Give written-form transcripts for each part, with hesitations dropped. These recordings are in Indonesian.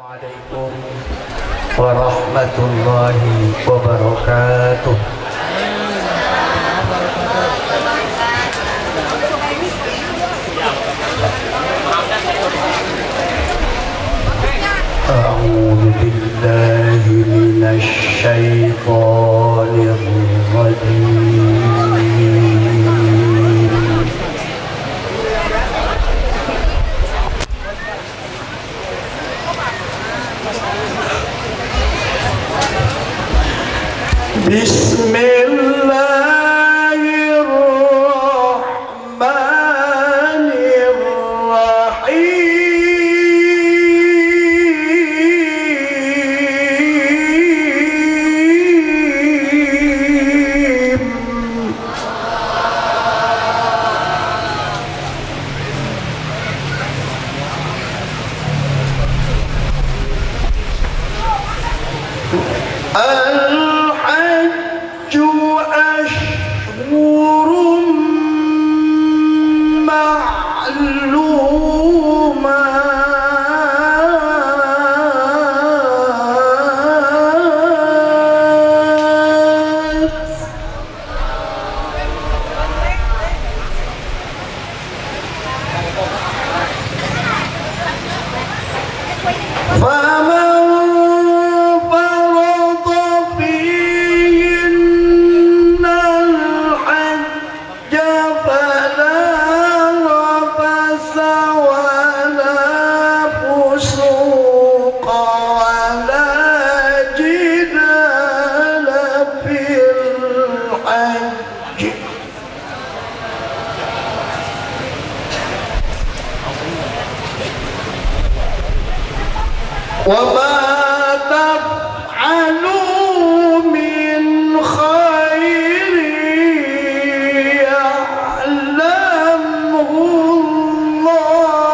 Assalamualaikum warahmatullahi wabarakatuh. A'udzu billahi minasy syaithanir rajim. Al-hajju ashhurun وما تفعلوا من خير يعلمه الله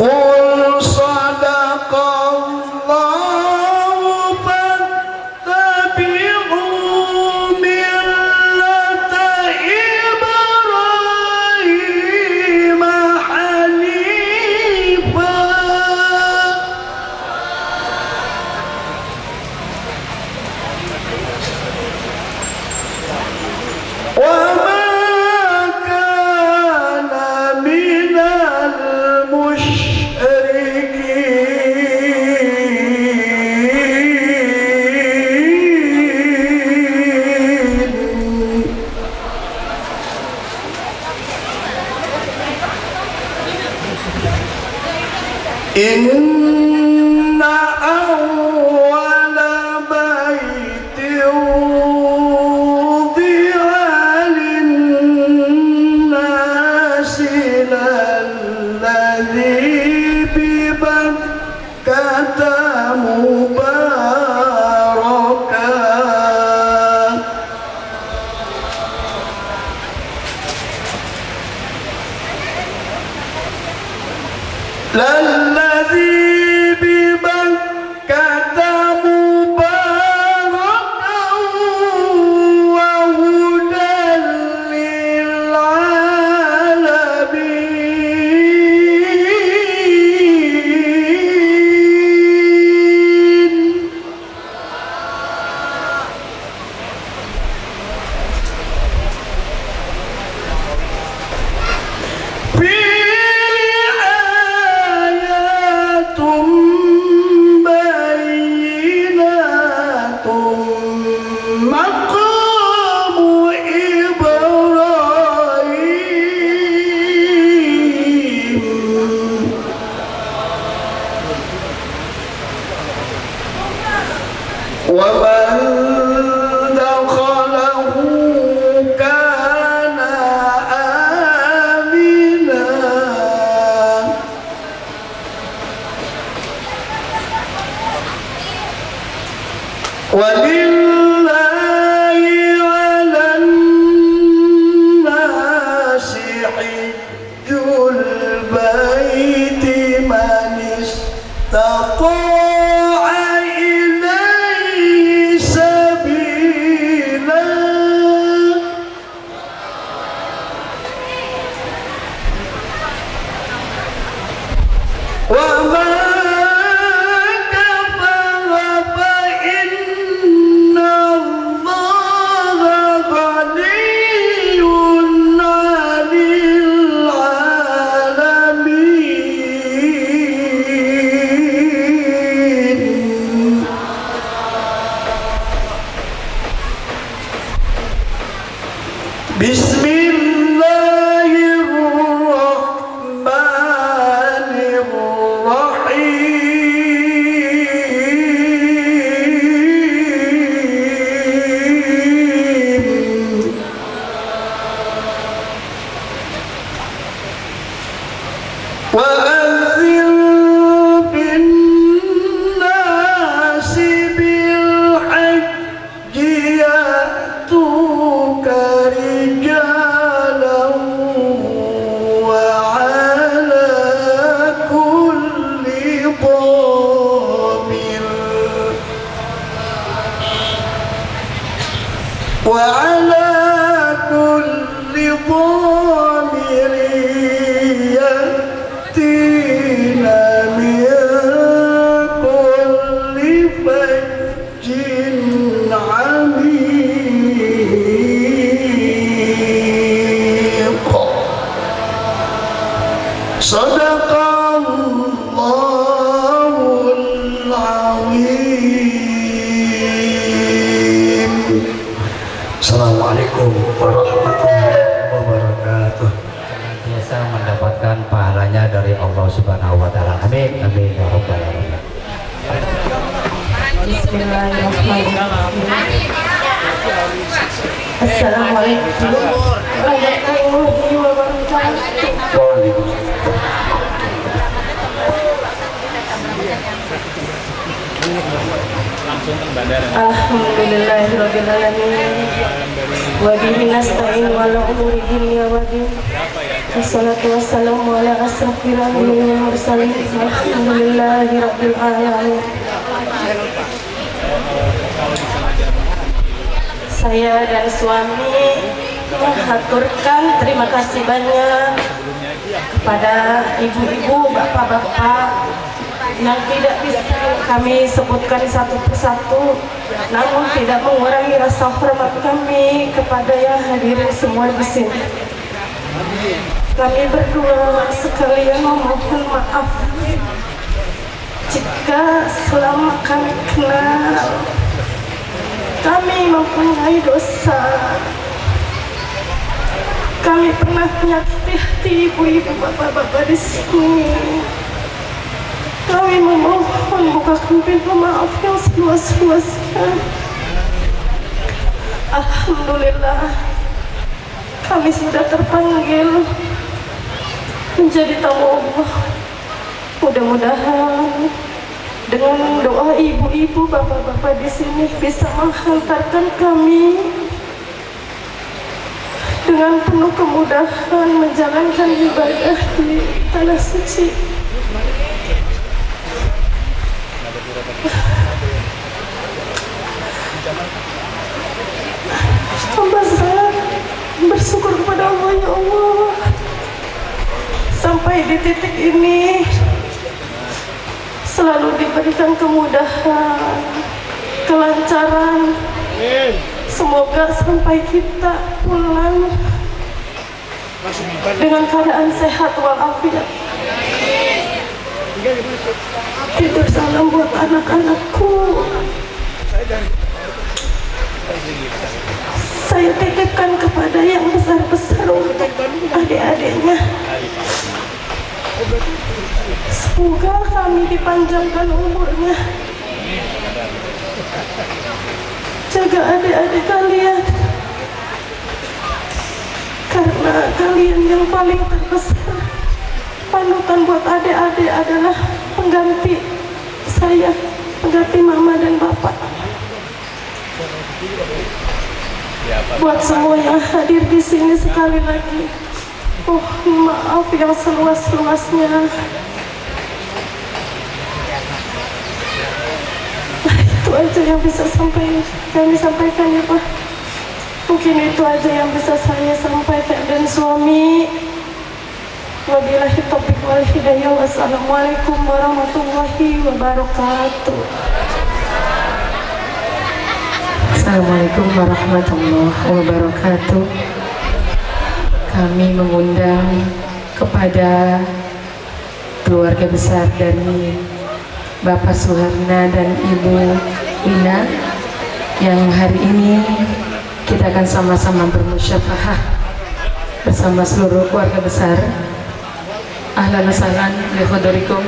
Qul sadaqallahu fattabi'u millata ومن دخله كان آمنا ولله على الناس حج البيت من استطاع إليه سبيلا ومن بسم الله الرحمن الرحيم وأذن بالناس بالحج يأتوك رجالا وعلى كل ضامر يأتين من كل فج عميق صدق الله العظيم. Assalamualaikum warahmatullahi wabarakatuh. Biasa mendapatkan pahalanya dari Allah Subhanahu wa taala. Amin amin ya rabbal alamin. Bismillahirrahmanirrahim. Assalamualaikum warahmatullahi wabarakatuh. Alhamdulillahirabbil alamin. Wa bihi nasta'in wa la umuri dunya wa din. Wassalatu wassalamu ala asrofil anbiya'i wal mursalin. Alhamdulillahirabbil alamin. Saya dan suami mengaturkan terima kasih banyak kepada ibu-ibu, bapak-bapak yang tidak bisa kami sebutkan satu persatu, namun tidak mengurangi rasa hormat kami kepada yang hadirin semua di sini. Kami berdua sekalian memohon maaf jika selama kami kenal kami mempunyai dosa. Kami pernah menyakiti hati ibu-ibu, bapak-bapak di sini. Kami memohon bukakan pintu maaf yang seluas-luasnya. Alhamdulillah, kami sudah terpanggil menjadi tamu Allah. Mudah-mudahan dengan doa ibu-ibu, bapak-bapak di sini bisa menghantarkan kami dengan penuh kemudahan menjalankan ibadah di tanah suci. Hamba sangat bersyukur kepada Allah, ya Allah, sampai di titik ini selalu diberikan kemudahan, kelancaran. Semoga sampai kita pulang dengan keadaan sehat walafiat. Tidur salam buat anak-anakku. Saya titipkan kepada yang besar-besar untuk adik-adiknya. Semoga kami dipanjangkan umurnya menjaga adik-adik kalian, karena kalian yang paling terbesar. Panutan buat adik-adik adalah pengganti saya, pengganti mama dan bapak. Buat semua yang hadir di sini sekali lagi, maaf yang seluas-luasnya. Itu aja yang bisa kami sampaikan ya Pak. Mungkin itu aja yang bisa saya sampaikan. Dan suami, wabillahi taufiq wal hidayah. Wassalamualaikum warahmatullahi wabarakatuh. Assalamualaikum warahmatullahi wabarakatuh. Kami mengundang kepada keluarga besar dari Bapak Suherna dan Ibu Wina yang hari ini kita akan sama-sama bermusyafahah bersama seluruh keluarga besar. Ahlan wa sahlan li hudurikum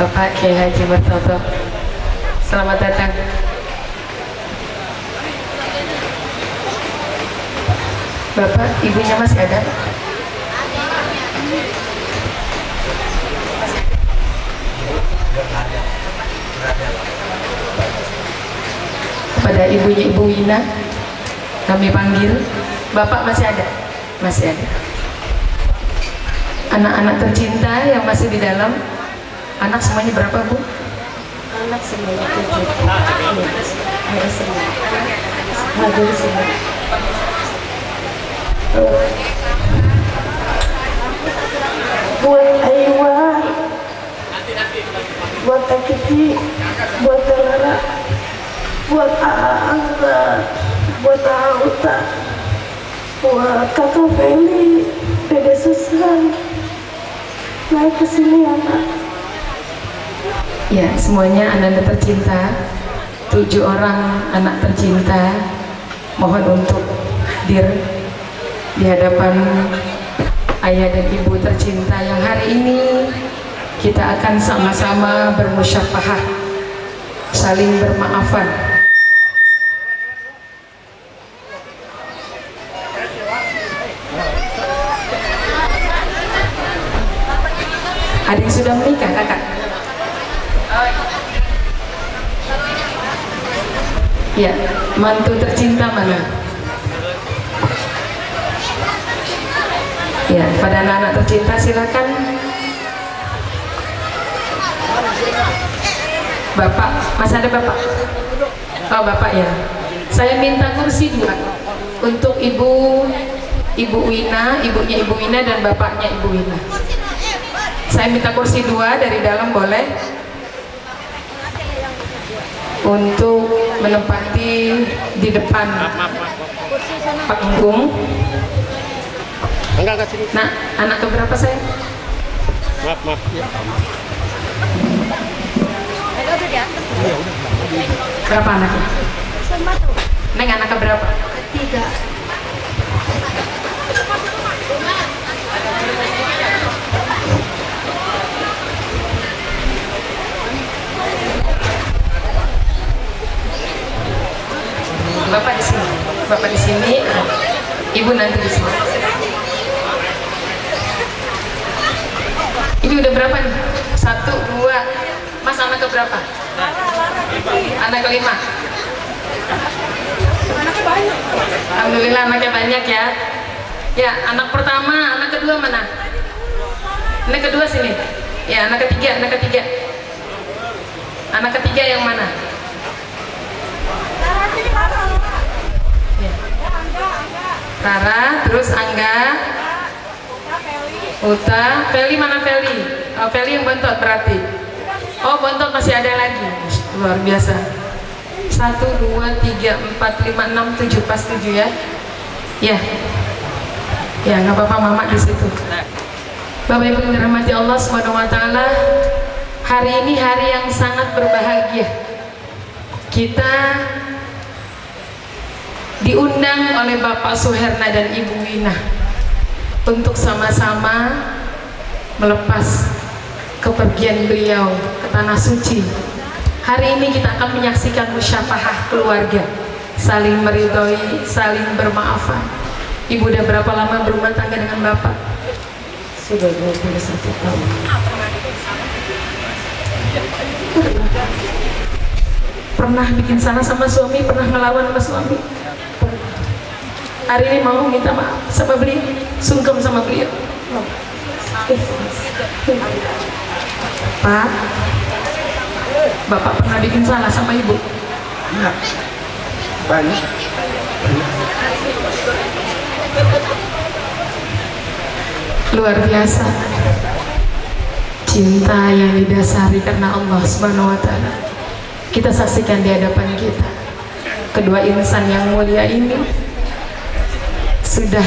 Bapak Kiai Haji Martoto. Selamat datang. Bapak, ibunya masih ada? Kepada ibunya Ibu Wina kami panggil. Bapak masih ada? Masih ada. Anak-anak tercinta yang masih di dalam, anak semuanya berapa Bu? Anak semuanya 7. Ada semua. Hadir semua. Buat Aiwan, buat Kiki, buat Lara, buat Angga, buat Auta, buat Kakak Feli, Dede Susan, naik ke sini anak. Ya, semuanya anak-anak tercinta, 7 orang anak tercinta, mohon untuk hadir di hadapan ayah dan ibu tercinta yang hari ini kita akan sama-sama bermusyafahah, saling bermaafan. Adik sudah menikah, kakak? Ya, mantu tercinta mana? Ya, pada anak-anak tercinta silakan. Bapak, masih ada Bapak? Oh, Bapak ya. Saya minta kursi 2 untuk Ibu Wina, ibunya Ibu Wina dan bapaknya Ibu Wina. Saya minta kursi 2 dari dalam, boleh? Untuk menempati di depan panggung. Enggak kasih. Nah, anak keberapa saya? Maaf. Berapa anaknya? Neng, anak keberapa? 3. Bapak di sini. Bapak di sini. Ibu nanti di sini. Ini udah berapa nih? 1, 2. Mas anak keberapa? Anak kelima. Alhamdulillah anaknya banyak ya. Ya, anak pertama, anak kedua mana? Anak kedua sini. Ya, anak ketiga. Anak ketiga yang mana? Ya. Rara, terus Angga, Uta, Feli mana Feli? Oh, Feli yang bontot berarti. Oh, bontot masih ada lagi. Luar biasa. 1, 2, 3, 4, 5, 6, 7, pas 7 ya. Ya. Ya, nggak apa-apa mama di situ. Bapak Ibu yang dirahmati Allah Subhanahu wa taala, hari ini hari yang sangat berbahagia. Kita diundang oleh Bapak Suherna dan Ibu Wina untuk sama-sama melepas kepergian beliau ke tanah suci. Hari ini kita akan menyaksikan musyafahah keluarga saling meridhoi, saling bermaafan. Ibu udah berapa lama berumah tangga dengan Bapak? Sudah 21 tahun. Pernah bikin salah sama suami? Pernah ngelawan sama suami? Hari ini mau minta maaf sama beliau, sungkem sama beliau. Pak, Bapak pernah bikin salah sama Ibu? Enggak. Banyak. Luar biasa cinta yang didasari karena Allah Subhanahu wa Ta'ala. Kita saksikan di hadapan kita, kedua insan yang mulia ini sudah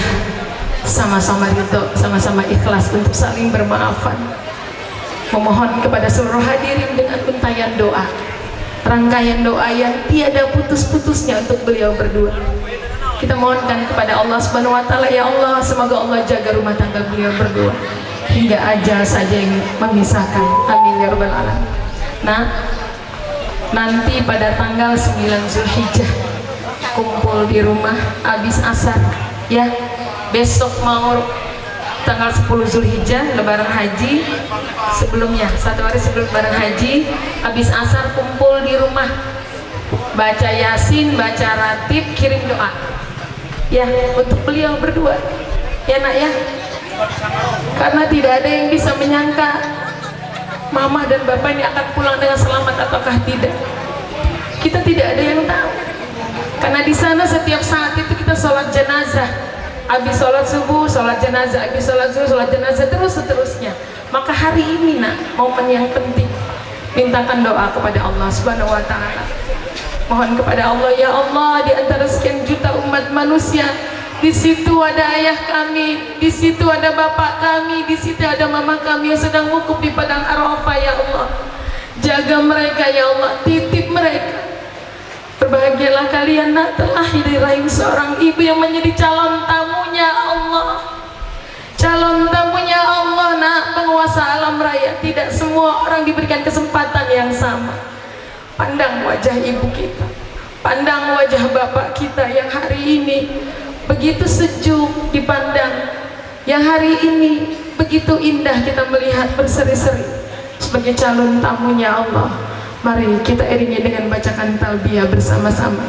sama-sama ridho, sama-sama ikhlas untuk saling bermaafan. Memohon kepada seluruh hadirin dengan untayan doa, rangkaian doa yang tiada putus-putusnya untuk beliau berdua. Kita mohonkan kepada Allah Subhanahu wa Ta'ala, ya Allah, semoga Allah jaga rumah tangga beliau berdua hingga ajal saja yang memisahkan. Amin ya rabbal alamin. Nah, nanti pada tanggal 9 Zulhijjah kumpul di rumah habis asar ya. Besok mau tanggal 10 Zulhijjah lebaran haji, sebelumnya 1 hari sebelum lebaran haji habis asar kumpul di rumah, baca yasin, baca ratib, kirim doa ya untuk beliau berdua ya nak ya, karena tidak ada yang bisa menyangka mama dan bapak ini akan pulang dengan selamat ataukah tidak. Kita tidak ada yang tahu, karena di sana setiap saat itu kita sholat jenazah, habis sholat subuh sholat jenazah, habis sholat zuhur sholat jenazah, terus seterusnya. Maka hari ini nak, momen yang penting, mintakan doa kepada Allah Subhanahu wa Ta'ala. Mohon kepada Allah, ya Allah, di antara sekian juta umat manusia, di situ ada ayah kami, di situ ada bapak kami, di situ ada mama kami yang sedang wukuf di padang Arafah, ya Allah. Jaga mereka ya Allah, titip mereka. Berbahagialah kalian nak, telah dari rahim seorang ibu yang menjadi calon tamunya Allah. Calon tamunya Allah nak, penguasa alam raya. Tidak semua orang diberikan kesempatan yang sama. Pandang wajah ibu kita, pandang wajah bapak kita yang hari ini begitu sejuk dipandang, yang hari ini begitu indah kita melihat berseri-seri sebagai calon tamunya Allah. Mari kita iringi dengan bacakan talbiyah bersama-sama.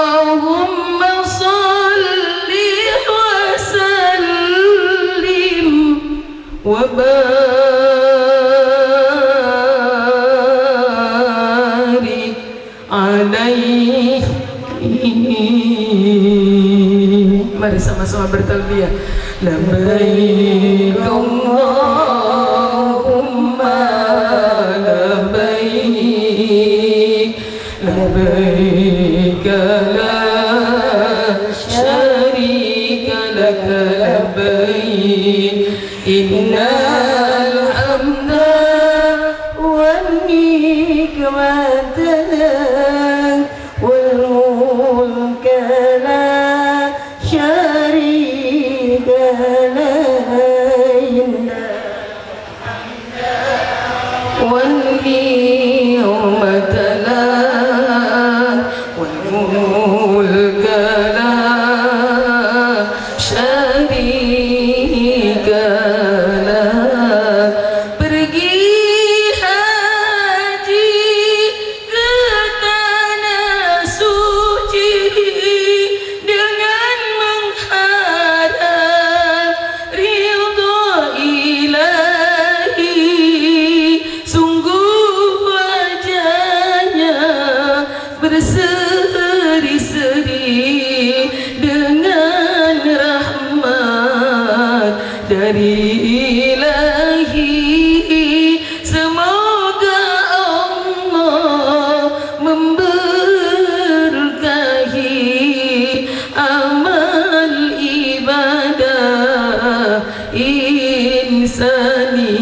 Allahumma salli wa sallim wa barik alaihi. Mari sama-sama bertalbiyah. Labbaik Allahumma labbaik, labbaik la syarika laka labbaik, innal hamda wan nikmata wal mulka la syarika laka, wan ni'mata berseri-seri dengan rahmat dari Ilahi. Semoga Allah memberkahi amal ibadah insani.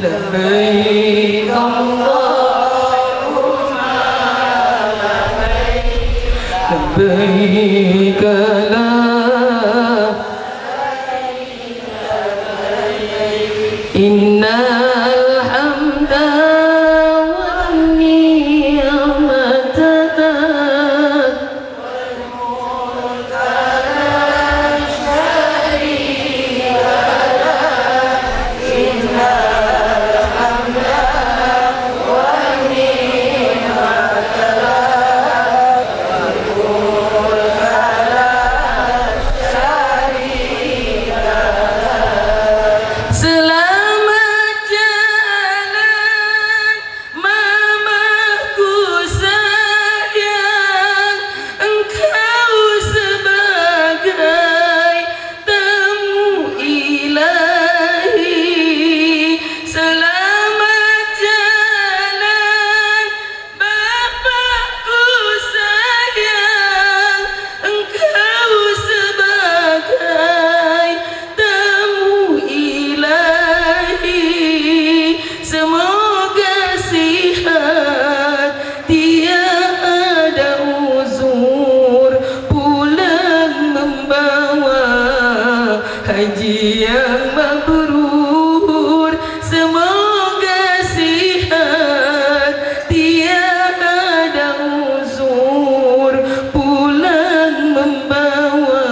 Labbaik لبيك لا إن الحمد والنعمة لك Selamat jalan mamaku sayang, engkau sebagai tamu ilahi. Selamat jalan bapakku sayang, engkau sebagai tamu ilahi. Semoga sihat tiada uzur, pulang membawa haji yang mabrur. Semoga sihat tiada uzur, pulang membawa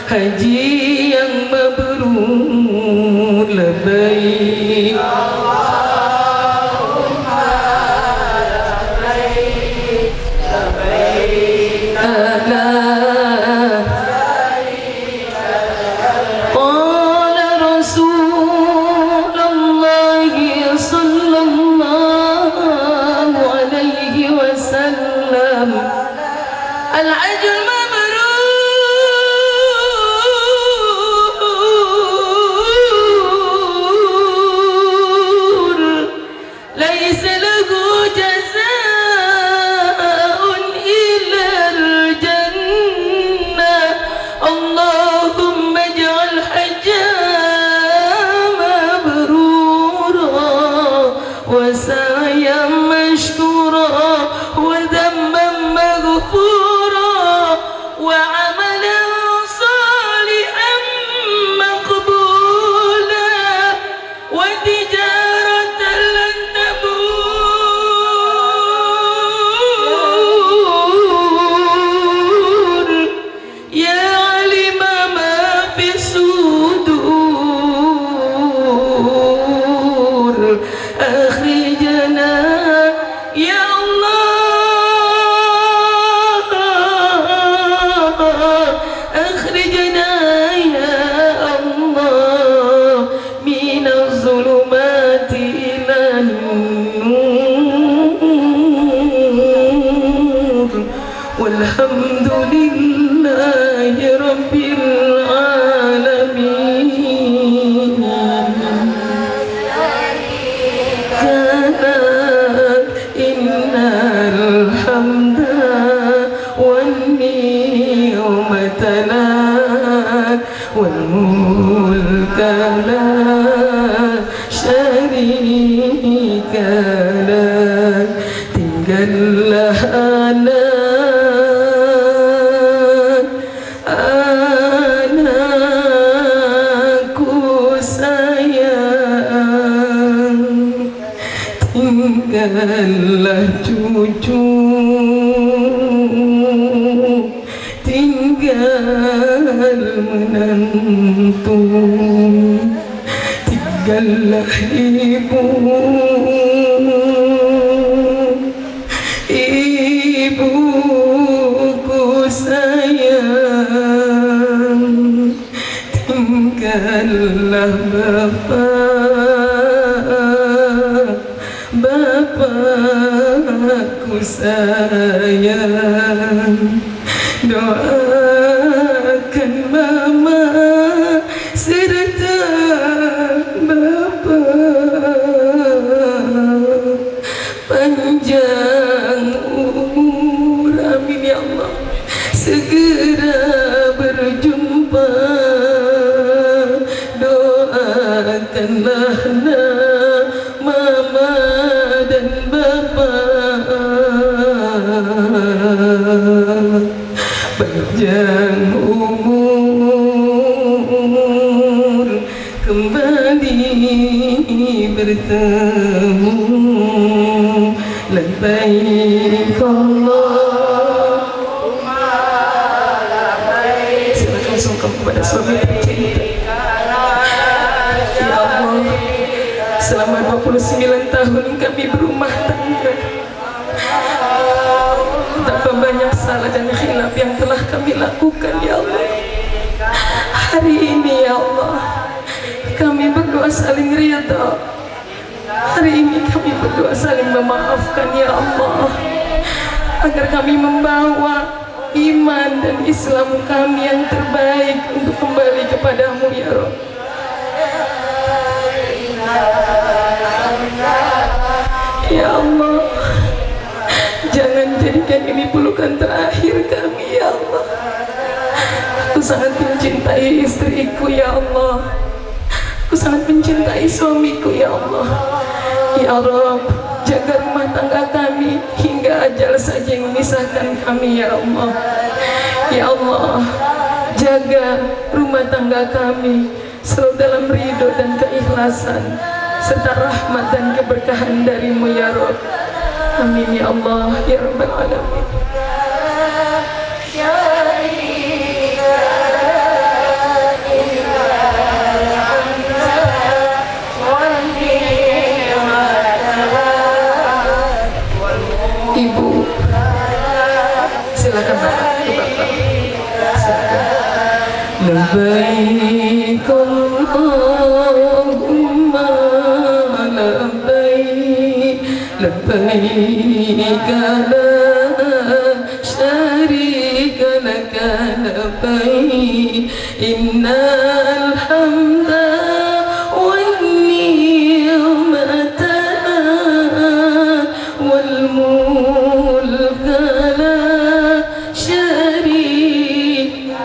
haji yang mabrur. Labbaik قال رسول الله صلى الله عليه وسلم الحج المبرور ليس له جزاء إلا الجنة. اللهم اجعل حجا مبرورا وسعيا مشكورا وذنبا مغفورا وعملا صالحا مقبولا وتجارة لن تبور يا علم ما في الصدور. أخرجنا يا الله، أخرجنا يا الله من الظلمات إلى النور. والحمد لله رب العالمين. كانت إن الحمد والنعمة لك والملك لا شريك لك. tinggallah anakku sayang, tinggallah cucu, tinggal menantu, tinggallah ibuku sayang, tinggallah bapakku sayang. Doakan mama serta bapa panjang umur kembali bertemu. Labbaik Allahumma labbaik. Silakan sungkem kepada suami tercinta. Ya Allah, selama 29 tahun kami berumah tangga, betapa banyak salah dan khilaf yang telah kami lakukan ya Allah. Hari ini ya Allah, kami berdoa saling ridha. Hari ini kami berdoa saling memaafkan ya Allah, agar kami membawa iman dan Islam kami yang terbaik untuk kembali kepadamu ya Rabb. Ya Allah, jangan jadikan ini pelukan terakhir kami ya Allah. Aku sangat mencintai istriku ya Allah. Aku sangat mencintai suamiku ya Allah. Ya Rabb, jaga rumah tangga kami hingga ajal saja yang memisahkan kami ya Allah. Ya Allah, jaga rumah tangga kami selalu dalam ridho dan keikhlasan serta rahmat dan keberkahan darimu ya Rabb. Amin ya Allah ya Rabbal Alamin. Ibu, silakan Bapak, ke Bapak. Silakan. Labbaik Allahumma labbaik, labbaik la syarika laka labbaik, innal hamda wan ni'mata wal mulka la syarika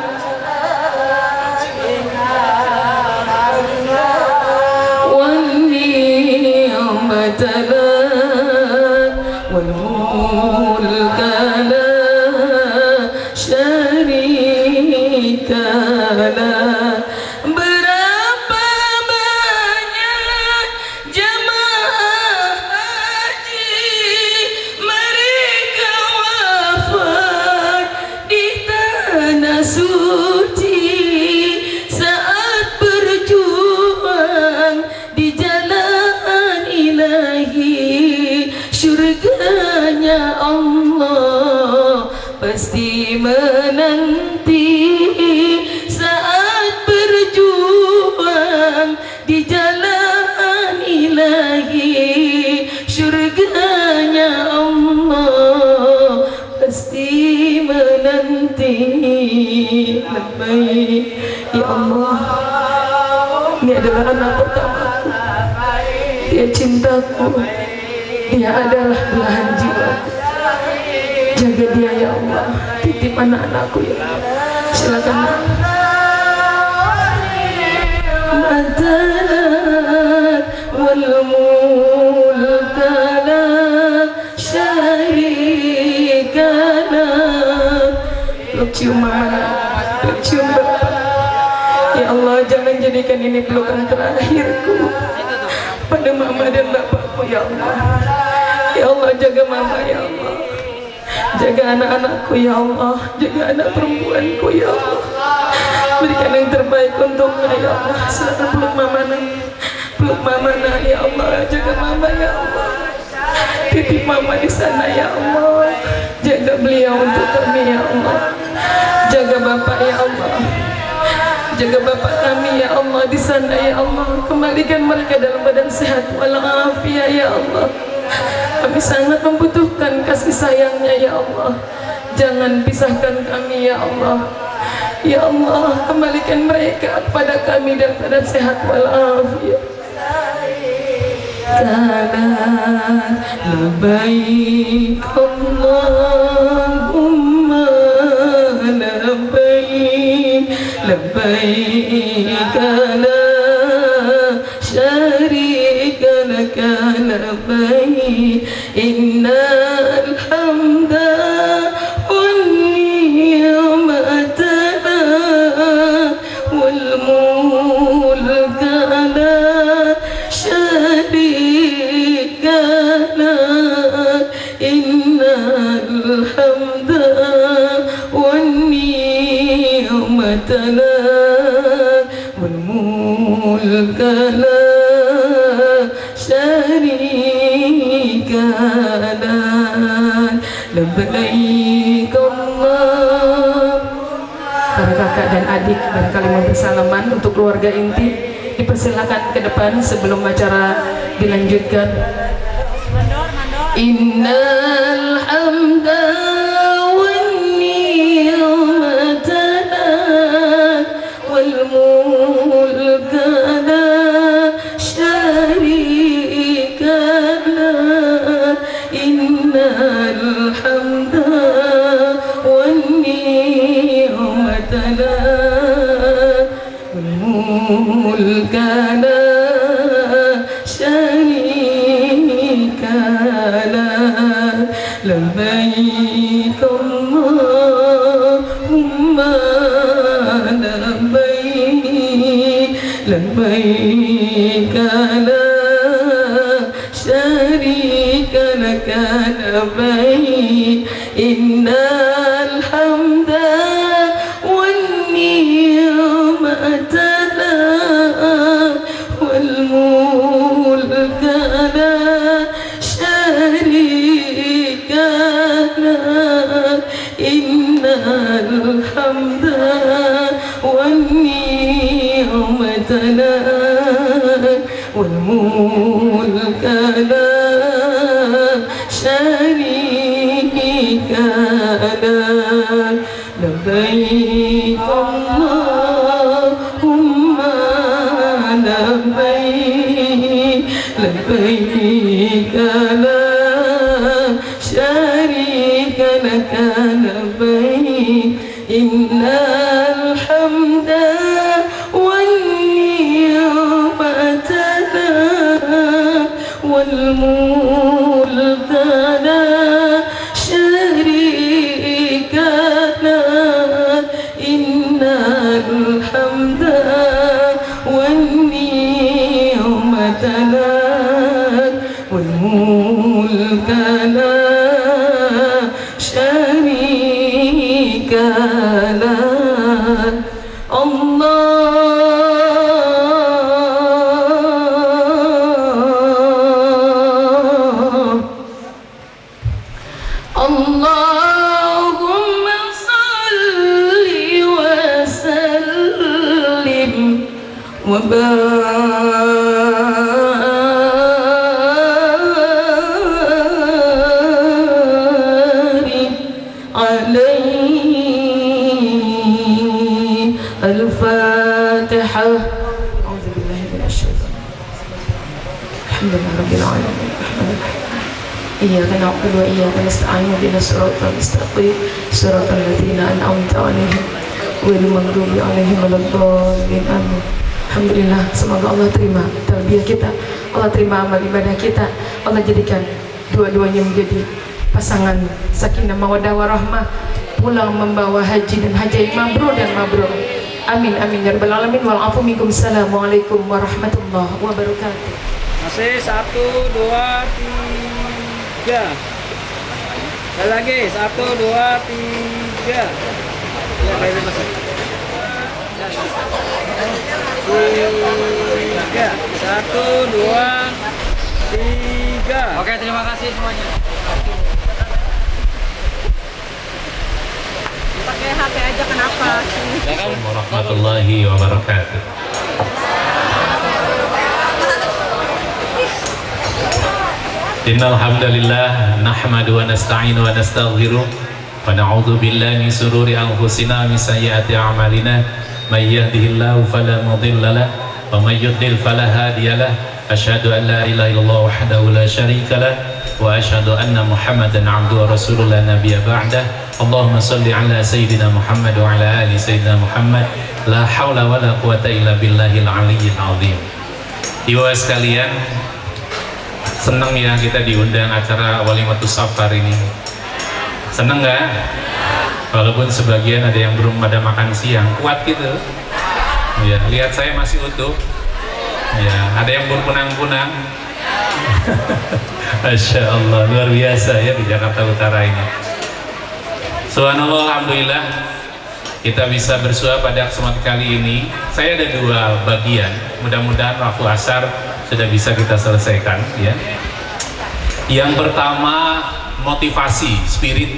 wan ni'mata wal mulka la syarika la. Berapa banyak jamaah haji mereka wafat di tanah suci saat berjuang di jalan ilahi. Surganya Allah pasti menanti saat berjuang di jalan ilahi. Surganya Allah pasti menanti. Labbaik ya Allah, ini adalah anak pertamaku. Dia cintaku, dia adalah belahan jiwaku. Jaga dia ya Allah, titip anak-anakku ya Allah. Silakan. Matalat wal mulka la syarika la. Peluk cium mama, peluk cium bapak. Ya Allah, jangan jadikan ini pelukan terakhirku pada mama dan bapakku ya Allah. Ya Allah, jaga mama ya Allah, jaga anak-anakku ya Allah, jaga anak perempuanku ya Allah. Berikan yang terbaik untuknya ya Allah. Silakan peluk mama nak, peluk mama nak ya Allah. Jaga mama ya Allah, titip mama di sana ya Allah. Jaga beliau untuk kami ya Allah. Jaga bapak ya Allah, jaga bapak kami ya Allah di sana ya Allah. Kembalikan mereka dalam badan sehat walafiat ya Allah. Kami sangat membutuhkan kasih sayangnya ya Allah. Jangan pisahkan kami ya Allah. Ya Allah, kembalikan mereka kepada kami dalam badan sehat walafiat. Labbaik Allahumma labbaik, labbaik la syarika laka labbaik, innal hamda يومتنا والملك لا شريك له لبيك الله. Para kakak dan adik barangkali mau bersalaman. Untuk keluarga inti dipersilakan ke depan sebelum acara dilanjutkan. Innal hamda wan ni'mata wal mulka la syarika lah. Innal hamda wan ni'mata wal mulka la syarika lah. Labbaik Allahumma labbaik, labbaik la syarika laka labbaik. Innal hamda wan ni'mata wal mulka la syarika lah. Innal hamda wan ni'mata wal mulka la syarika lah. Labbaik Allahumma labbaik, labbaik la syarika laka labbaik. Innal hamda wan ni'mata wal mulka la syarika lah. Innal hamda wan ni'mata wal mulka la syarika lah. Allahumma salli wa sallim wa barik alaihi. Al-Fatiha. A'udzu billahi minasy syaithanir rajim. Alhamdulillahi rabbil alamin. Iyyaka na'budu wa iyyaka nasta'in ihdinas siratal mustaqim siratal ladzina an'amta 'alaihim ghairil maghdubi 'alaihim waladdallin. Amin. Alhamdulillah, semoga Allah terima talbiyah kita, Allah terima amal ibadah kita, Allah jadikan dua-duanya menjadi pasangan sakinah mawaddah warahmah, pulang membawa haji dan haji mabrur dan mabrur. Amin amin ya rabbal alamin. Wal afu minkum. Assalamualaikum warahmatullahi wabarakatuh. Masih 1, 2, 3. Sekali lagi 1, 2, 3. Ya, baik masih. 3. 1, 2, 3. Oke, terima kasih semuanya. Pakai HP aja kenapa? Assalamualaikum warahmatullahi wabarakatuh. Innal hamdalillah nahmadu wa nasta'inu wa nastaghfiruh wa na'udzu billahi min shururi anfusina wa min sayyiati a'malina may yahdihillahu fala mudilla lahu wa may yudlil fala hadiya lahu. Asyhadu an la ilaha illallah wahdahu la syarika lahu wa asyhadu anna Muhammadan 'abduhu wa rasuluhu la nabiyya ba'dah. Allahumma shalli ala sayyidina Muhammad wa ala ali sayyidina Muhammad. La haula wa la quwata illa billahil aliyyil azim. Ibu sekalian, senang ya kita diundang acara Walimatus Safar ini. Senang nggak? Walaupun sebagian ada yang belum pada makan siang, kuat gitu. Ya, lihat saya masih utuh. Ya, ada yang berpunang-punang. Masya Allah, luar biasa ya di Jakarta Utara ini. Subhanallah, alhamdulillah. kita bisa bersua pada kesempatan kali ini. Saya ada dua bagian, mudah-mudahan waktu asar sudah bisa kita selesaikan ya. Yang pertama, motivasi spirit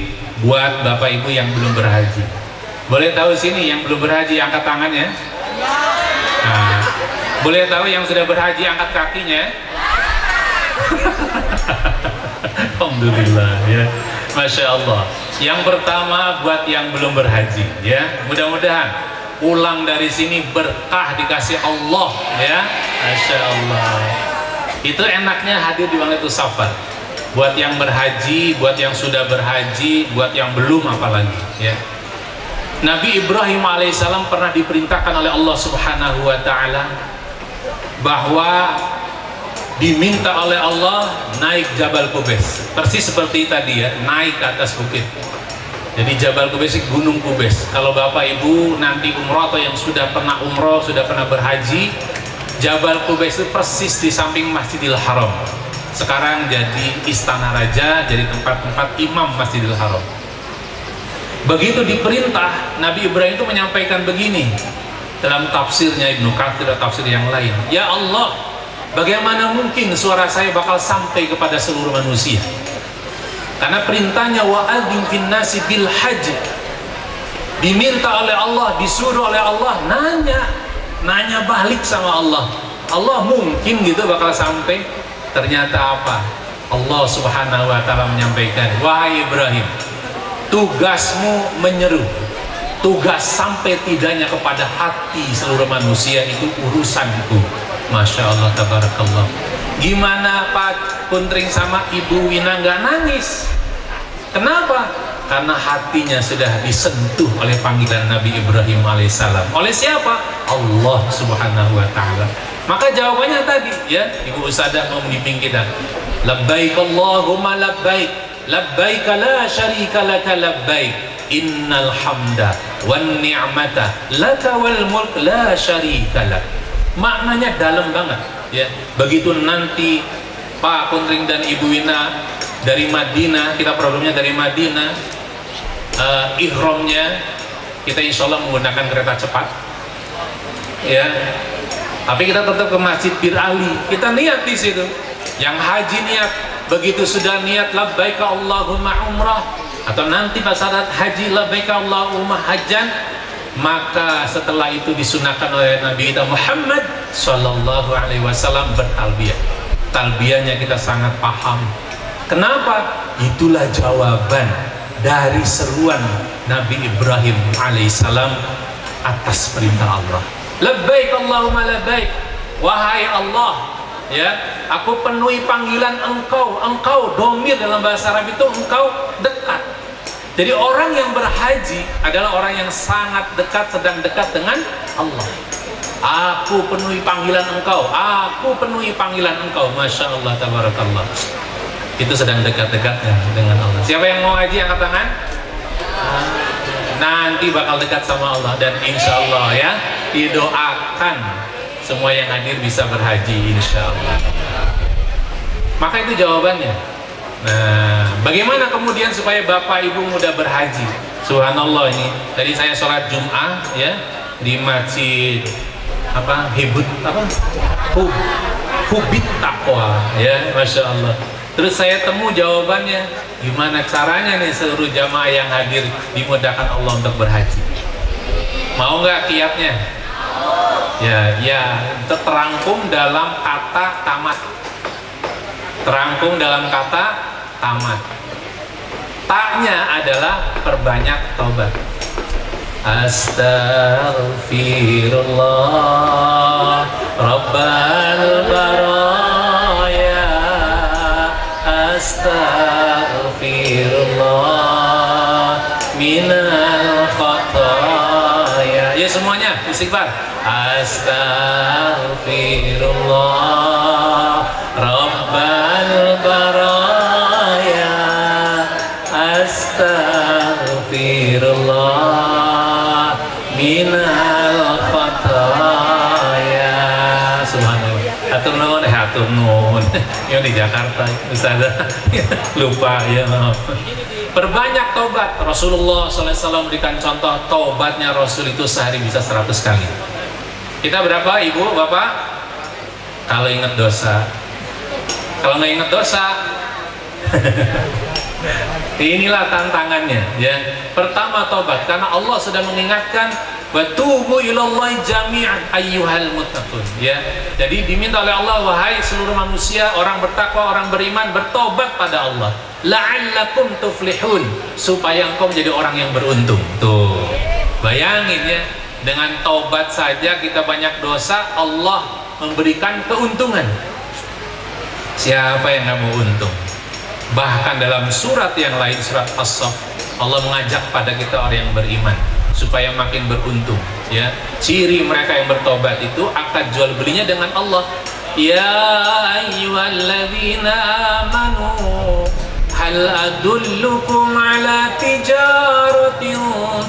buat Bapak Ibu yang belum berhaji. Boleh tahu sini yang belum berhaji angkat tangannya? Nah, boleh tahu yang sudah berhaji angkat kakinya? Alhamdulillah ya, Masya Allah. Yang pertama buat yang belum berhaji ya, mudah-mudahan pulang dari sini berkah dikasih Allah ya, Masya Allah. Itu enaknya hadir di Lailatul Safar. Buat yang berhaji, buat yang sudah berhaji, buat yang belum apalagi ya. Nabi Ibrahim alaihissalam pernah diperintahkan oleh Allah Subhanahu wa Ta'ala bahwa diminta oleh Allah naik Jabal Qubais, persis seperti tadi ya, naik ke atas bukit. Jadi Jabal Qubais itu gunung Qubais. Kalau Bapak Ibu nanti umroh atau yang sudah pernah umroh, sudah pernah berhaji, Jabal Qubais itu persis di samping Masjidil Haram. Sekarang jadi istana raja, jadi tempat-tempat imam Masjidil Haram. Begitu diperintah, Nabi Ibrahim itu menyampaikan begini dalam tafsirnya Ibnu Katsir dan tafsir yang lain. Ya Allah, bagaimana mungkin suara saya bakal sampai kepada seluruh manusia? Karena perintahnya wa'adzim fin nasi bil haji. Diminta oleh Allah, disuruh oleh Allah, nanya balik sama Allah. Allah mungkin gitu bakal sampai? Ternyata apa? Allah Subhanahu wa Ta'ala menyampaikan, wahai Ibrahim, tugasmu menyeru. Tugas sampai tidaknya kepada hati seluruh manusia itu urusanku. Masya Allah, tabarakallah. Gimana Pak Kuntring sama Ibu Wina nggak nangis? Kenapa? Karena hatinya sudah disentuh oleh panggilan Nabi Ibrahim alaihissalam. Oleh siapa? Allah Subhanahu wa Ta'ala. Maka jawabannya tadi ya, Ibu Ustadzah mau memimpin kita. Labbaik Allahumma labbaik, labbaik la syarika laka labbaik, innal hamda wan ni'mata laka wal mulk la syarika lak. Maknanya dalam banget ya. Begitu nanti Pak Kuntring dan Ibu Wina dari Madinah, kita programnya dari Madinah, ihramnya kita insya Allah menggunakan kereta cepat ya, tapi kita tetap ke Masjid Bir Ali, kita niat di situ. Yang haji niat, begitu sudah niat labbaika Allahumma umrah, atau nanti pas saat haji labbaika Allahumma hajjan, maka setelah itu disunahkan oleh Nabi kita Muhammad Sallallahu Alaihi Wasallam bertalbiyah. Talbiyahnya kita sangat paham. Kenapa? Itulah jawaban dari seruan Nabi Ibrahim alaihissalam atas perintah Allah. Labbaik Allahumma labbaik, wahai Allah ya, aku penuhi panggilan engkau. Engkau domir dalam bahasa Arab itu engkau dekat. Jadi orang yang berhaji adalah orang yang sangat dekat, sedang dekat dengan Allah. Aku penuhi panggilan engkau, aku penuhi panggilan engkau. Masya Allah, tabarakallah. Itu sedang dekat-dekatnya dengan Allah. Siapa yang mau haji angkat tangan? Nanti bakal dekat sama Allah. Dan insya Allah ya, didoakan semua yang hadir bisa berhaji insya Allah. Maka itu jawabannya. Nah, bagaimana kemudian supaya Bapak Ibu mudah berhaji? Subhanallah, ini tadi saya sholat Jum'ah ya di masjid apa? Hubit Taqwa ya, Masya Allah. Terus saya temu jawabannya, gimana caranya nih seluruh jamaah yang hadir dimudahkan Allah untuk berhaji? Mau nggak kiatnya? Ya, terangkum dalam kata tamat. Terangkum dalam kata tamat. Taknya adalah perbanyak taubat. Astaghfirullah Rabbal baraya, astaghfirullah minal khataya. Ya semuanya istighfar. Astaghfirullah Rabbal baraya, astaghfirullah minal khataya. Subhanallah. Hatur nuhun, hatur nuhun. Yang di Jakarta Ustazah lupa ya, maaf. Perbanyak tobat. Rasulullah SAW memberikan contoh tobatnya Rasul itu sehari bisa 100 kali. Kita berapa ibu, bapak? Kalau ingat dosa. Kalau nggak ingat dosa, inilah tantangannya ya. Pertama tobat, karena Allah sudah mengingatkan watubu ilallahi jami'an ayyuhal muttaqun ya. Jadi diminta oleh Allah, wahai seluruh manusia, orang bertakwa, orang beriman, bertobat pada Allah, la'allakum tuflihun, supaya engkau menjadi orang yang beruntung. Tuh, bayangin ya, dengan taubat saja kita banyak dosa, Allah memberikan keuntungan. Siapa yang nggak mau untung? Bahkan dalam surat yang lain, surat As-Saff, Allah mengajak pada kita orang yang beriman supaya makin beruntung ya. Ciri mereka yang bertobat itu akad jual belinya dengan Allah. Ya ayyuhalladzina amanu hal adullukum ala tijaratin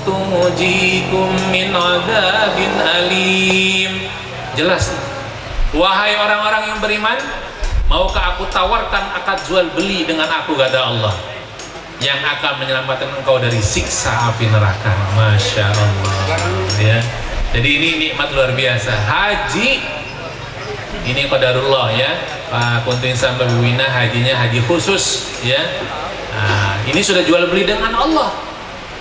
tujikum min adzabin alim. Jelas, wahai orang-orang yang beriman, maukah aku tawarkan akad jual beli dengan aku, kata Allah, yang akan menyelamatkan engkau dari siksa api neraka. Masya Allah ya. Jadi ini nikmat luar biasa. Haji ini qadarullah ya. Pak Kunti Insan Wina hajinya haji khusus ya. Nah, ini sudah jual beli dengan Allah,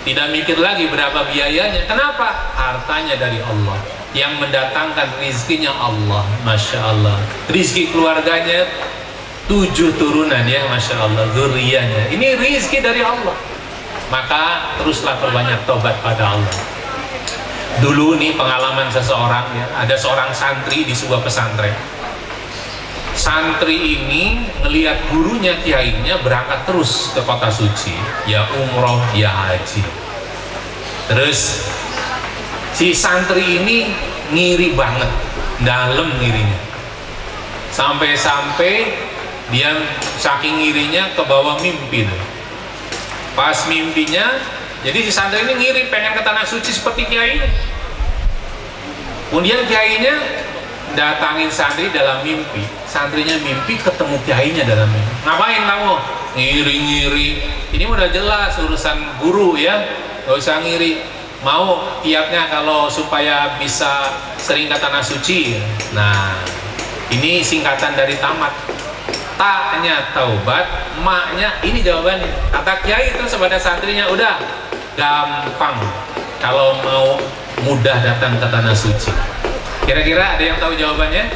tidak mikir lagi berapa biayanya. Kenapa? Hartanya dari Allah, yang mendatangkan rizkinya Allah. Masya Allah. Rizki keluarganya 7 turunan ya, Masya Allah, zuriyahnya. Ini rizki dari Allah. Maka teruslah perbanyak tobat pada Allah. Dulu nih pengalaman seseorang ya, ada seorang santri di sebuah pesantren. Santri ini ngelihat gurunya, kiainya berangkat terus ke kota suci, ya umroh ya haji. Terus si santri ini ngiri banget, dalam ngirinya, sampai-sampai dia saking ngirinya ke bawah mimpi tuh. Pas mimpinya, jadi si santri ini ngiri pengen ke tanah suci seperti kiainya. Kemudian kiainya datangin santri dalam mimpi, santrinya mimpi ketemu kiainya dalam mimpi. Ngapain kamu? Ngiri-ngiri. Ini udah jelas urusan guru ya, gak usah ngiri. Mau kiatnya kalau supaya bisa sering ke tanah suci. Nah, ini singkatan dari tamat. Ta-nya taubat, ma-nya ini jawabannya. Kata kiai itu kepada santrinya, udah gampang kalau mau mudah datang ke tanah suci. Kira-kira ada yang tahu jawabannya?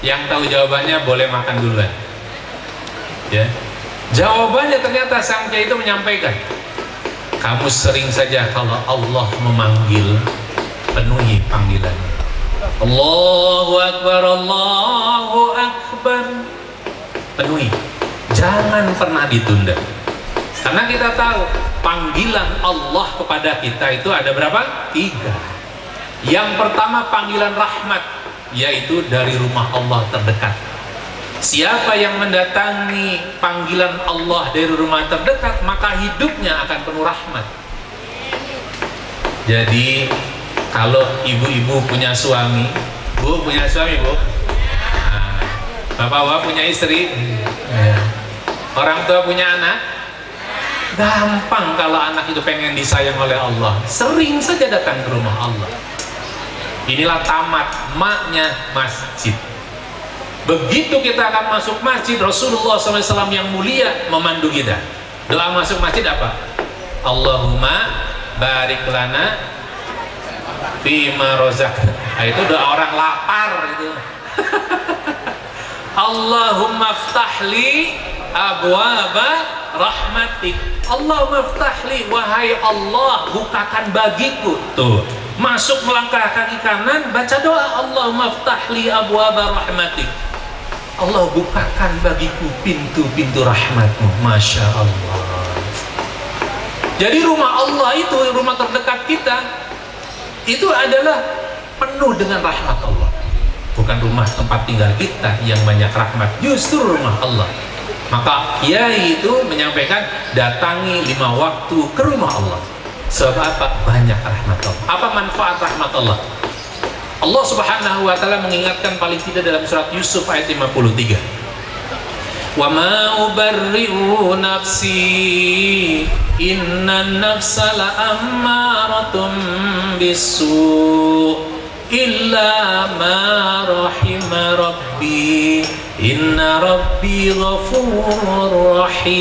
Yang tahu jawabannya boleh makan duluan ya. Jawabannya ternyata sang kiai itu menyampaikan, kamu sering saja kalau Allah memanggil, penuhi panggilannya. Allahu Akbar, Allahu Akbar, penuhi, jangan pernah ditunda. Karena kita tahu panggilan Allah kepada kita itu ada berapa? 3. Yang pertama panggilan rahmat, yaitu dari rumah Allah terdekat. Siapa yang mendatangi panggilan Allah dari rumah terdekat, maka hidupnya akan penuh rahmat. Jadi kalau ibu-ibu punya suami, bu punya suami bu, nah, bapak-bapak punya istri, orang tua punya anak, gampang kalau anak itu pengen disayang oleh Allah, sering saja datang ke rumah Allah. Inilah tamat, maknya masjid. Begitu kita akan masuk masjid, Rasulullah SAW yang mulia memandu kita. Doa masuk masjid apa? Allahumma barik lana fima rozak. Nah, itu doa orang lapar itu. Allahumma ftahli abwaba rahmatik. Allahumma ftahli, wahai Allah, bukakan bagiku. Tuh, masuk melangkah kaki kanan, baca doa Allahumma ftahli abwaba rahmatik. Allah, bukakan bagiku pintu-pintu rahmatmu. Masya Allah. Jadi rumah Allah itu, rumah terdekat kita itu adalah penuh dengan rahmat Allah. Bukan rumah tempat tinggal kita yang banyak rahmat, justru rumah Allah. Maka kiai itu menyampaikan, datangi 5 waktu ke rumah Allah. Sebab apa? Banyak rahmat Allah. Apa manfaat rahmat Allah? Allah Subhanahu wa ta'ala mengingatkan paling tidak dalam surat Yusuf ayat 53. Wa ma ubarri'u nafsi Innan nafsa la'ammaratun bisu' illa ma rahima rabbi inna rabbi ghafurur rahim.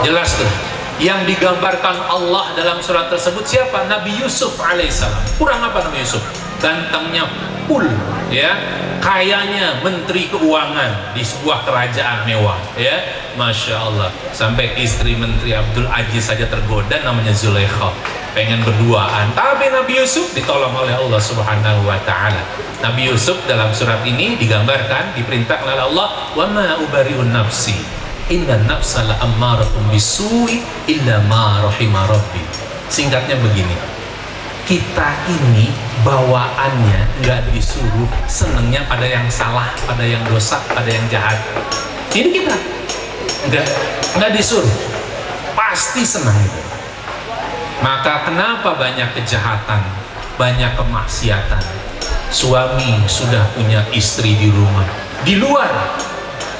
Jelas tuh yang digambarkan Allah dalam surat tersebut siapa? Nabi Yusuf alaihissalam. Kurang apa Nabi Yusuf? Gantengnya pul, ya, kayanya menteri keuangan di sebuah kerajaan mewah, ya, masya Allah. Sampai istri menteri Abdul Aziz saja tergoda, namanya Zulaikha, pengen berduaan. Tapi Nabi Yusuf ditolong oleh Allah Subhanahu Wa Taala. Nabi Yusuf dalam surat ini digambarkan, diperintahkan oleh Allah, wa ma ubari'un nafsi inna nafsa la'ammaratun bisu'i illa ma rahima rabbi. Singkatnya begini, kita ini bawaannya nggak disuruh senengnya pada yang salah, pada yang dosa, pada yang jahat. Ini kita nggak disuruh, pasti senang itu. Maka kenapa banyak kejahatan, banyak kemaksiatan? Suami sudah punya istri di rumah, di luar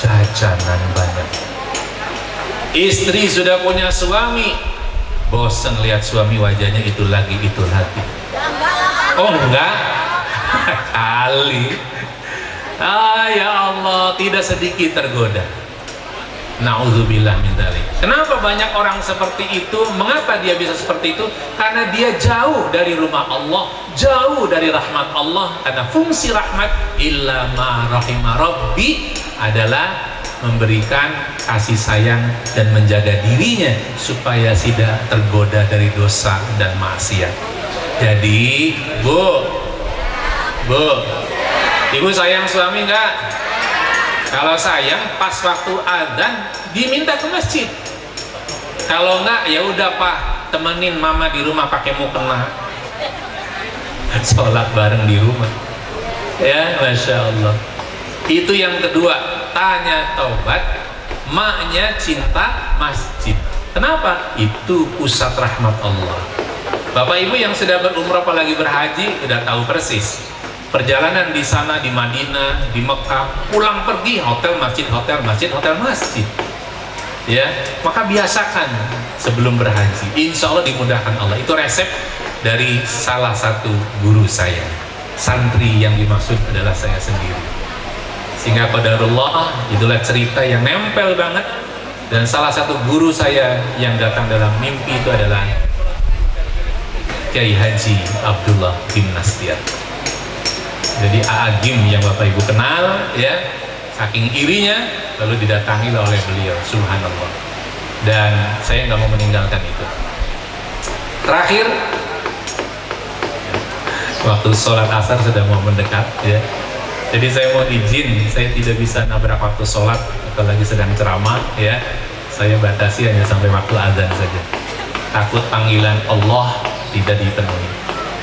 jajanan banyak. Istri sudah punya suami, bosan lihat suami wajahnya itu lagi, itu lagi. Oh enggak? Kali. Ya Allah, tidak sedikit tergoda. Na'udzubillah min dzalik. Kenapa banyak orang seperti itu? Mengapa dia bisa seperti itu? Karena dia jauh dari rumah Allah, jauh dari rahmat Allah. Karena fungsi rahmat illa ma rahima rabbi adalah memberikan kasih sayang dan menjaga dirinya supaya tidak tergoda dari dosa dan maksiat. Jadi, Bu, Ibu sayang suami enggak? Kalau sayang, pas waktu adzan diminta ke masjid. Kalau enggak, ya udah Pak, temenin Mama di rumah pakai mukena. Sholat bareng di rumah. Ya, masya Allah. Itu yang kedua. Tanya taubat, maknya cinta masjid. Kenapa? Itu pusat rahmat Allah. Bapak Ibu yang sudah berumrah apalagi berhaji sudah tahu persis. Perjalanan di sana, di Madinah, di Mekah, pulang pergi hotel masjid, hotel masjid, hotel masjid. Ya, maka biasakan sebelum berhaji. Insya Allah dimudahkan Allah. Itu resep dari salah satu guru saya. Santri yang dimaksud adalah saya sendiri. Sehingga qadarullah, itulah cerita yang nempel banget. Dan salah satu guru saya yang datang dalam mimpi itu adalah Kiai Haji Abdullah bin Nastiar. Jadi Aagim yang Bapak Ibu kenal, ya, saking irinya lalu didatangi oleh beliau, subhanallah. Dan saya nggak mau meninggalkan itu. Terakhir, waktu sholat asar sudah mau mendekat, ya. Jadi saya mau izin, saya tidak bisa nabrak waktu sholat, apalagi sedang ceramah, ya. Saya batasi hanya sampai waktu azan saja. Takut panggilan Allah tidak dipenuhi.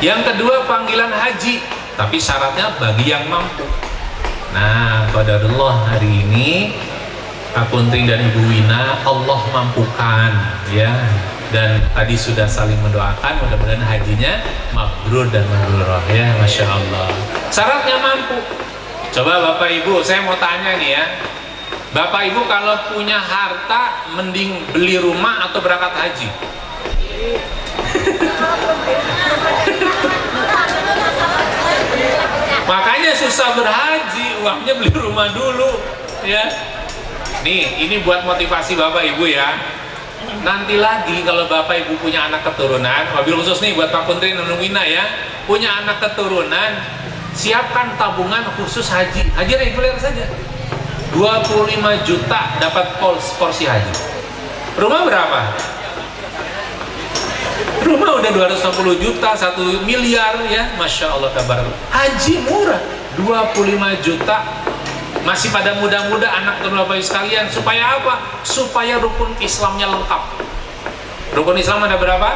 Yang kedua, panggilan haji, tapi syaratnya bagi yang mampu. Nah, qadarullah hari ini Pak Kuntring dan Ibu Wina Allah mampukan, ya. Dan tadi sudah saling mendoakan, mudah-mudahan hajinya mabrur dan mabrurah, ya, masya Allah. Syaratnya mampu. Coba Bapak Ibu, saya mau tanya nih ya, Bapak Ibu kalau punya harta mending beli rumah atau berangkat haji? Makanya susah berhaji, uangnya beli rumah dulu, ya. Nih, ini buat motivasi Bapak Ibu ya. Nanti lagi kalau Bapak Ibu punya anak keturunan, wabil khusus nih buat Pak Kuntri dan Wina ya, punya anak keturunan, siapkan tabungan khusus haji. Haji reguler saja. 25 juta dapat porsi haji. Rumah berapa? Rumah udah 260 juta, 1 miliar ya, masya Allah tabarak. Haji murah, 25 juta. Masih pada muda-muda anak dan bapak sekalian. Supaya apa? Supaya rukun Islamnya lengkap. Rukun Islam ada berapa?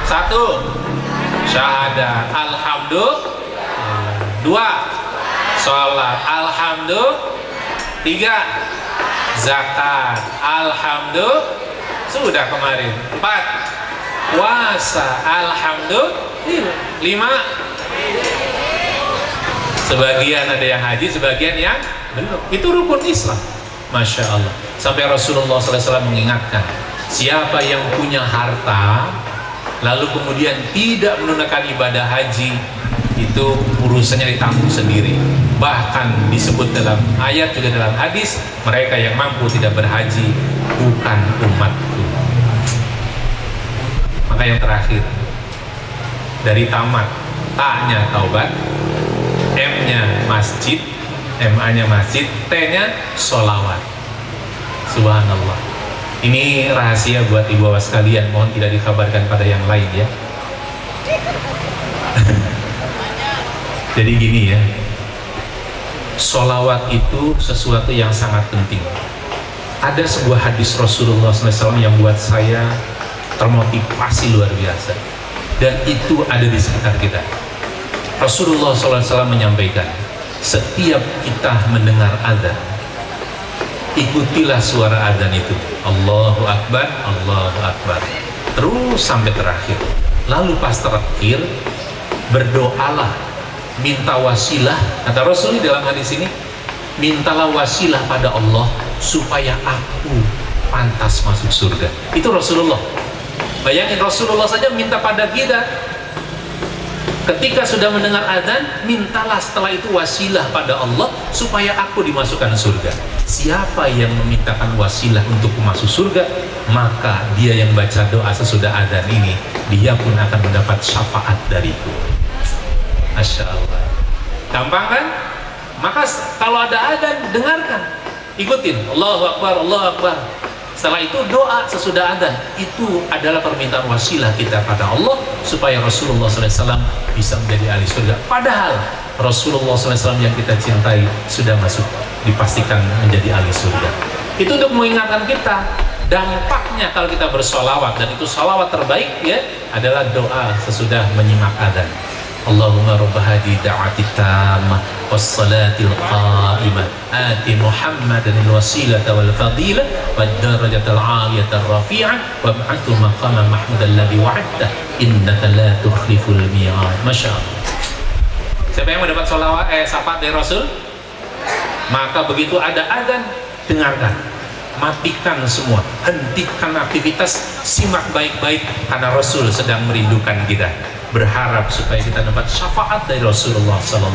1, syahadat, alhamdulillah. 2, sholat, alhamdulillah. 3, zakat, alhamdulillah. Sudah kemarin. 4, puasa, alhamdulillah. 5, sebagian ada yang haji, sebagian yang belum. Itu rukun Islam. Masya Allah. Sampai Rasulullah SAW mengingatkan, siapa yang punya harta lalu kemudian tidak menunaikan ibadah haji, itu urusannya ditanggung sendiri. Bahkan disebut dalam ayat juga dalam hadis, mereka yang mampu tidak berhaji bukan umatku. Maka yang terakhir, dari tamat, ta-nya taubat, M-nya masjid, M-A-nya masjid, T-nya sholawat. Subhanallah. Ini rahasia buat ibu bapak sekalian, mohon tidak dikabarkan pada yang lain ya. Jadi gini ya, sholawat itu sesuatu yang sangat penting. Ada sebuah hadis Rasulullah SAW yang buat saya termotivasi luar biasa, dan itu ada di sekitar kita. Rasulullah SAW menyampaikan, setiap kita mendengar adzan, ikutilah suara adzan itu, Allahu Akbar, Allahu Akbar, terus sampai terakhir. Lalu pas terakhir, berdoalah, minta wasilah, kata Rasul dalam hadis ini, mintalah wasilah pada Allah supaya aku pantas masuk surga. Itu Rasulullah. Bayangin, Rasulullah saja minta pada kita. Ketika sudah mendengar adzan, mintalah setelah itu wasilah pada Allah supaya aku dimasukkan surga. Siapa yang memintakan wasilah untuk masuk surga, maka dia yang baca doa sesudah adzan ini, dia pun akan mendapat syafaat dariku. Masya Allah. Gampang kan? Maka kalau ada adzan, dengarkan, ikutin, Allahu Akbar, Allahu Akbar. Setelah itu doa sesudah adzan, itu adalah permintaan wasilah kita pada Allah supaya Rasulullah SAW bisa menjadi ahli surga. Padahal Rasulullah SAW yang kita cintai sudah masuk, dipastikan menjadi ahli surga. Itu untuk mengingatkan kita dampaknya kalau kita bersolawat, dan itu solawat terbaik ya adalah doa sesudah menyimak adzan. Allahumma rabba hadi da'wati tammah wassalatil qa'imah ati Muhammadan alwasilata wal fadilah wad darajatal 'aliyatar rafi'ah wab'athu maqaman mahmudan alladhi wa'adta innaka la tukhliful mi'ad. Masya Allah. Siapa yang mendapat syafaat dari Rasul? Maka begitu ada adzan, dengarkan, matikan semua, hentikan aktivitas, simak baik-baik, karena Rasul sedang merindukan kita, berharap supaya kita dapat syafaat dari Rasulullah SAW.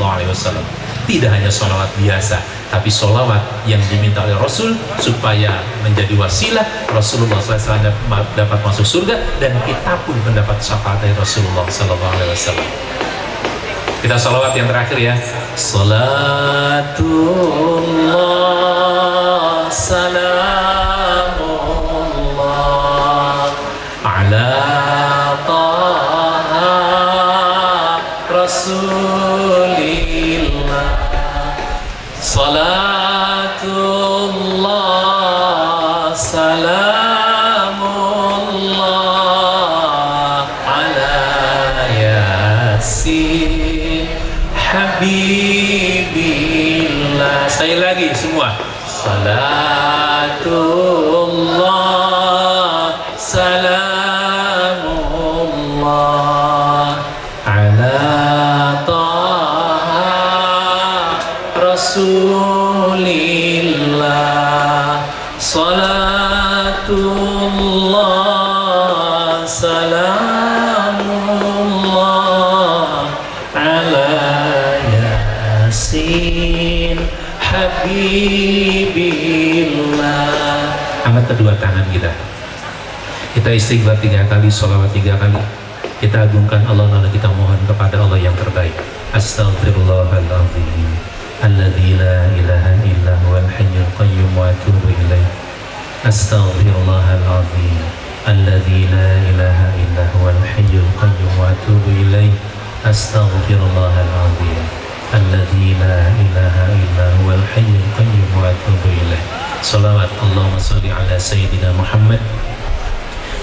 Tidak hanya sholawat biasa, tapi sholawat yang diminta oleh Rasul supaya menjadi wasilah Rasulullah SAW dapat masuk surga, dan kita pun mendapat syafaat dari Rasulullah SAW. Kita sholawat yang terakhir ya. Salatullah salamullah ala Rasulillah. Salatullah salamullah ala Yasin Habibillah. Saya lagi semua. Salatullah salamullah ala Taha Rasulillah. Salatullah salamullah ala Yasin Habibillah. Angkat kedua tangan kita. Kita istighfar 3 kali, sholawat 3 kali. Kita agungkan Allah, lalu kita mohon kepada Allah yang terbaik. Astaghfirullahaladzim alladzi la ilaha illa huwal hayyul qayyum wa atubu ilaih. Astaghfirullahaladzim alladzi la ilaha illa huwal hayyul qayyum wa atubu ilaih. Astaghfirullahaladzim alladzi la ilaha illa huwal hayyul qayyum wa atubu ilaih. Salawat Allahumma salli ala Sayyidina Muhammad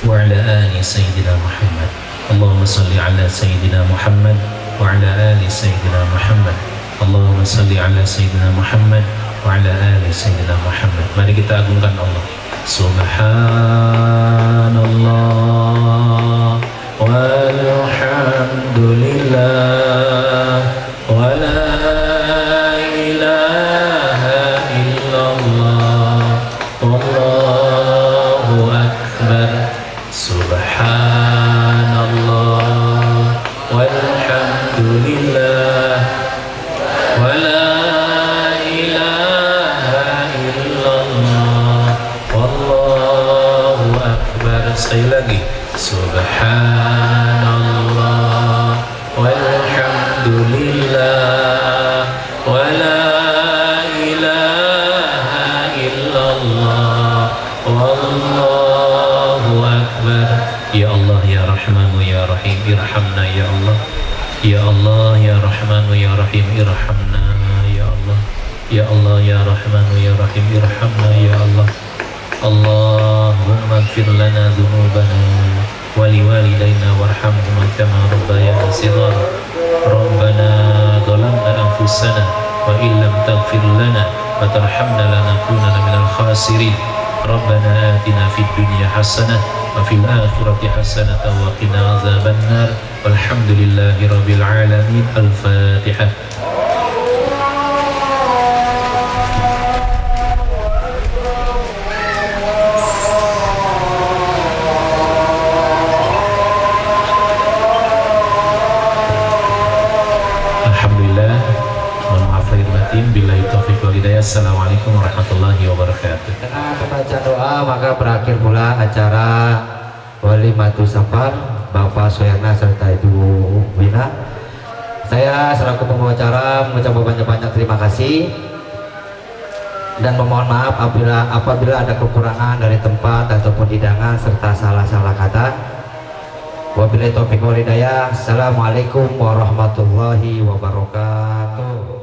wa ala ali Sayyidina Muhammad. Allahumma salli ala Sayyidina Muhammad wa ala ali Sayyidina Muhammad. Allahumma salli ala Sayyidina Muhammad wa ala ali Sayyidina Muhammad. Mari kita agungkan Allah. Subhanallah walhamdulillah wa la ilaha illallah Sekali lagi. Subhanallah walhamdulillah wa la ilaha illallah wallahu akbar. Ya Allah ya Rahmanu ya Rahim irhamna ya Allah. Ya Allah ya Rahmanu ya Rahim irhamna ya Allah. Ya Allah ya Rahmanu ya Rahim irhamna ya Allah. Allahumma ighfir lana dhunubana wa liwalidayna warhamhuma kama rabbayana shighara. Rabbana dhalamna anfusana wa illam taghfir lana wa tarhamna lanakunanna minal khasirin. Rabbana atina fid dunya hasanah wa fil akhirati hasanah wa qina adzabannar. Walhamdulillahi rabbil alamin. Al-Fatihah. Billahi taufiq wal hidayah. Assalamualaikum warahmatullahi wabarakatuh. Dengan membaca doa maka berakhir pula acara Walimatus Safar Bapak Soyana serta Ibu Wina. Saya selaku pembawa acara mengucapkan banyak-banyak terima kasih dan memohon maaf apabila ada kekurangan dari tempat ataupun hidangan serta salah-salah kata. Wabillahi taufiq wal hidayah. Assalamualaikum warahmatullahi wabarakatuh.